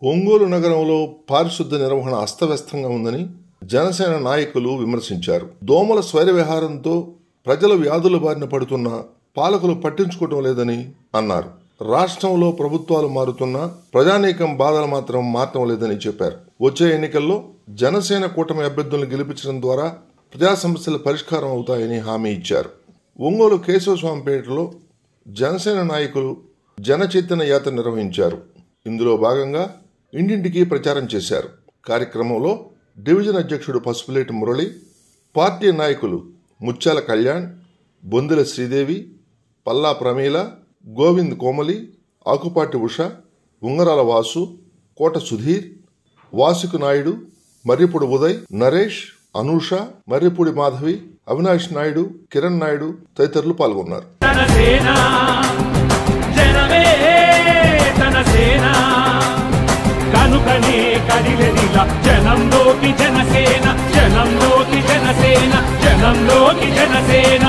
ఒంగోలు నగరంలో పారిశుద్ధ నిర్వహణ అస్తవ్యస్తంగా ఉందని జనసేన నాయకులు విమర్శించారు. దోమల స్వైర విహారంతో ప్రజల వ్యాధుల బారిన పడుతున్నా పాలకులు పట్టించుకోవడం లేదని అన్నారు. రాష్ట్రంలో ప్రభుత్వాలు మారుతున్నా ప్రజానీకం బాధలు మాత్రం మారటం లేదని చెప్పారు. వచ్చే ఎన్నికల్లో జనసేన కూటమి అభ్యర్థులను గెలిపించడం ద్వారా ప్రజా సమస్యల పరిష్కారం అవుతాయని హామీ ఇచ్చారు. ఒంగోలు కేశవస్వామిపేటలో జనసేన నాయకులు జన చైతన్య యాత్ర నిర్వహించారు. ఇందులో భాగంగా ఇంటింటికి ప్రచారం చేశారు. కార్యక్రమంలో డివిజన్ అధ్యక్షుడు పసుపులేటి మురళి, పార్టీ నాయకులు ముత్యాల కళ్యాణ్, బొందెల శ్రీదేవి, పల్లా ప్రమీల, గోవింద్ కోమలి, ఆకుపాటి ఉష, ఉంగరాల వాసు, కోట సుధీర్, వాసుకు నాయుడు, మర్రిపూడి ఉదయ్, నరేష్, అనూష, మర్రిపూడి మాధవి, అవినాష్ నాయుడు, కిరణ్ నాయుడు తదితరులు పాల్గొన్నారు. కనుకనే కదిలెదిలా జనంలోకి జనసేన, జనంలోకి జనసేన, జనంలోకి జనసేన.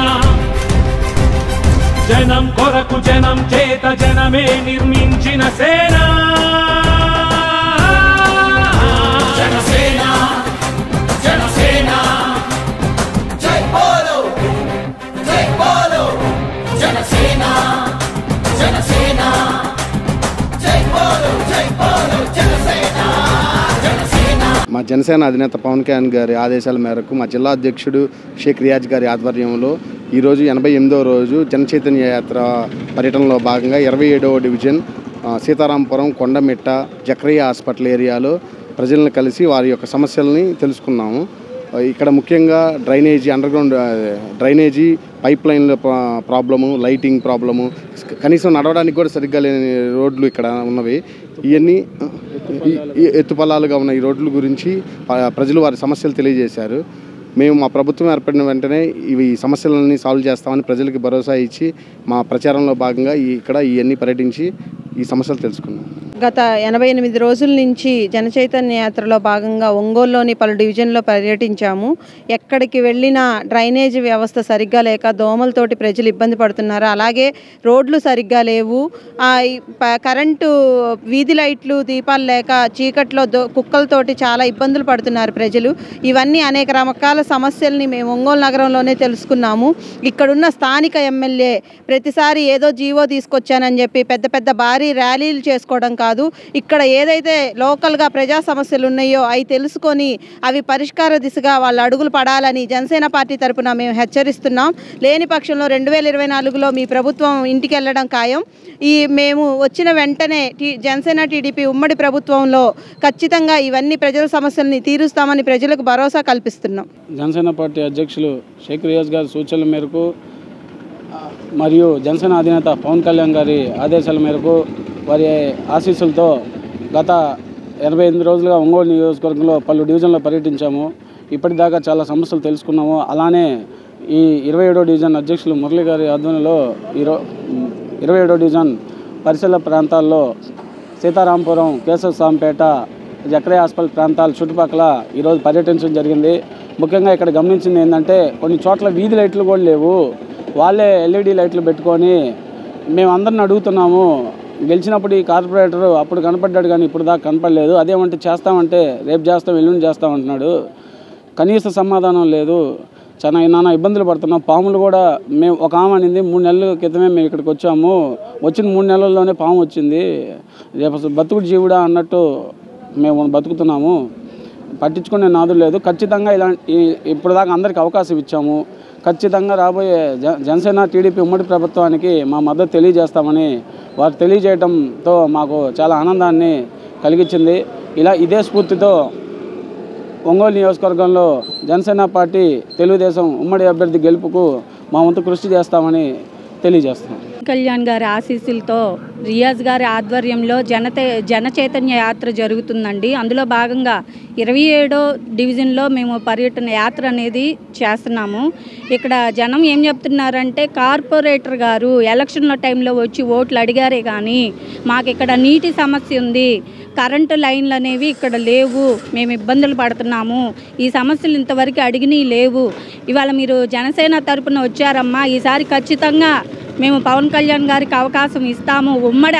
జనం కొరకు జనం చేత జనమే నిర్మించిన సేన. జనసేన, జనసేన, జై బోలో, జై బోలో, జనసేన, జనసేన, జై బోలో, జై బోలో, జనసేన, జనసేన. మా జనసేన అధినేత పవన్ కళ్యాణ్ గారి ఆదేశాల మేరకు మా జిల్లా అధ్యక్షుడు షేక్ రియాజ్ గారి ఆధ్వర్యంలో ఈరోజు 88వ రోజు జన చైతన్య యాత్ర పర్యటనలో భాగంగా 27వ డివిజన్ సీతారాంపురం, కొండమిట్ట, జక్రయ్య హాస్పిటల్ ఏరియాలో ప్రజలను కలిసి వారి యొక్క సమస్యలని తెలుసుకున్నాము. ఇక్కడ ముఖ్యంగా అండర్గ్రౌండ్ డ్రైనేజీ, పైప్ లైన్ల ప్రాబ్లము, లైటింగ్ ప్రాబ్లము, కనీసం నడవడానికి కూడా సరిగ్గా లేని రోడ్లు ఇక్కడ ఉన్నవి. ఇవన్నీ ఎత్తుపల్లాలుగా ఉన్న ఈ రోడ్ల గురించి ప్రజలు వారి సమస్యలు తెలియజేశారు. మేము మా ప్రభుత్వం ఏర్పడిన వెంటనే ఈ సమస్యలన్నీ సాల్వ్ చేస్తామని ప్రజలకు భరోసా ఇచ్చి మా ప్రచారంలో భాగంగా ఇక్కడ ఇవన్నీ పర్యటించి ఈ సమస్యలు తెలుసుకున్నాం. గత 88 రోజుల నుంచి జనచైతన్య యాత్రలో భాగంగా ఒంగోలులోని పలు డివిజన్లో పర్యటించాము. ఎక్కడికి వెళ్ళినా డ్రైనేజీ వ్యవస్థ సరిగ్గా లేక దోమలతోటి ప్రజలు ఇబ్బంది పడుతున్నారు. అలాగే రోడ్లు సరిగ్గా లేవు, కరెంటు వీధి లైట్లు, దీపాలు లేక చీకట్లో కుక్కలతోటి చాలా ఇబ్బందులు పడుతున్నారు ప్రజలు. ఇవన్నీ అనేక రకాల సమస్యల్ని మేము ఒంగోలు నగరంలోనే తెలుసుకున్నాము. ఇక్కడున్న స్థానిక ఎమ్మెల్యే ప్రతిసారి ఏదో జీవో తీసుకొచ్చానని చెప్పి పెద్ద పెద్ద భారీ ర్యాలీలు చేసుకోవడం కాదు, ఇక్కడ ఏదైతే లోకల్గా ప్రజా సమస్యలు ఉన్నాయో అవి తెలుసుకొని అవి పరిష్కార దిశగా వాళ్ళ అడుగులు పడాలని జనసేన పార్టీ తరఫున మేము హెచ్చరిస్తున్నాం. లేని పక్షంలో 2024లో మీ ప్రభుత్వం ఇంటికి వెళ్ళడం ఖాయం. మేము వచ్చిన వెంటనే జనసేన టీడీపీ ఉమ్మడి ప్రభుత్వంలో ఖచ్చితంగా ఇవన్నీ ప్రజల సమస్యల్ని తీరుస్తామని ప్రజలకు భరోసా కల్పిస్తున్నాం. జనసేన పార్టీ అధ్యక్షులు షేక్ రియాజ్ గారి సూచనల మేరకు మరియు జనసేన అధినేత పవన్ కళ్యాణ్ గారి ఆదేశాల మేరకు వారి ఆశీస్సులతో గత 88 రోజులుగా ఒంగోలు నియోజకవర్గంలో పలు డివిజన్లో పర్యటించాము. ఇప్పటిదాకా చాలా సమస్యలు తెలుసుకున్నాము. అలానే ఈ 27వ డివిజన్ అధ్యక్షులు మురళి గారి ఆధ్వర్యంలో 27వ డివిజన్ పరిసర ప్రాంతాల్లో సీతారాంపురం, కేశవస్వామిపేట, జక్రయ్య హాస్పిటల్ ప్రాంతాల చుట్టుపక్కల ఈరోజు పర్యటించడం జరిగింది. ముఖ్యంగా ఇక్కడ గమనించింది ఏంటంటే కొన్ని చోట్ల వీధి లైట్లు కూడా లేవు. వాళ్ళే LED లైట్లు పెట్టుకొని మేము అందరిని అడుగుతున్నాము. గెలిచినప్పుడు ఈ కార్పొరేటర్ అప్పుడు కనపడ్డాడు కానీ ఇప్పుడు దాకా కనపడలేదు. అదేమంటే చేస్తామంటే రేపు చేస్తాం, ఎల్లుండి చేస్తామంటున్నాడు. కనీస సమాధానం లేదు. చాలా నానా ఇబ్బందులు పడుతున్నాం. పాములు కూడా మేము ఒక ఆమె అనింది 3 నెలల క్రితమే మేము ఇక్కడికి వచ్చాము, వచ్చిన 3 నెలల్లోనే పాము వచ్చింది, రేపు బతుకుడు జీవుడా అన్నట్టు మేము బతుకుతున్నాము. పట్టించుకునే నాదు లేదు. ఖచ్చితంగా ఇప్పుడు దాకా అందరికీ అవకాశం ఇచ్చాము. ఖచ్చితంగా రాబోయే జనసేన టీడీపీ ఉమ్మడి ప్రభుత్వానికి మా మద్దతు తెలియజేస్తామని వారు తెలియజేయడంతో మాకు చాలా ఆనందాన్ని కలిగించింది. ఇదే స్ఫూర్తితో ఒంగోలు నియోజకవర్గంలో జనసేన పార్టీ తెలుగుదేశం ఉమ్మడి అభ్యర్థి గెలుపుకు మా వంతు కృషి చేస్తామని తెలియజేస్తున్నాం. కళ్యాణ్ గారి ఆశీస్సులతో రియాజ్ గారి ఆధ్వర్యంలో జన చైతన్య యాత్ర జరుగుతుందండి. అందులో భాగంగా 27వ డివిజన్లో మేము పర్యటన యాత్ర అనేది చేస్తున్నాము. ఇక్కడ జనం ఏం చెప్తున్నారంటే కార్పొరేటర్ గారు ఎలక్షన్ల టైంలో వచ్చి ఓట్లు అడిగారే కానీ మాకు ఇక్కడ నీటి సమస్య ఉంది, కరెంటు లైన్లు అనేవి ఇక్కడ లేవు, మేము ఇబ్బందులు పడుతున్నాము, ఈ సమస్యలు ఇంతవరకు అడిగినవి లేవు. ఇవాళ మీరు జనసేన తరపున వచ్చారమ్మా, ఈసారి ఖచ్చితంగా మేము పవన్ కళ్యాణ్ గారికి అవకాశం ఇస్తాము, ఉమ్మడి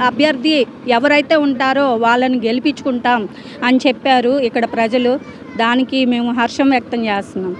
అభ్యర్థి ఎవరైతే ఉంటారో వాళ్ళని గెలిపించుకుంటాం అని చెప్పారు ఇక్కడ ప్రజలు. దానికి మేము హర్షం వ్యక్తం చేస్తున్నాం.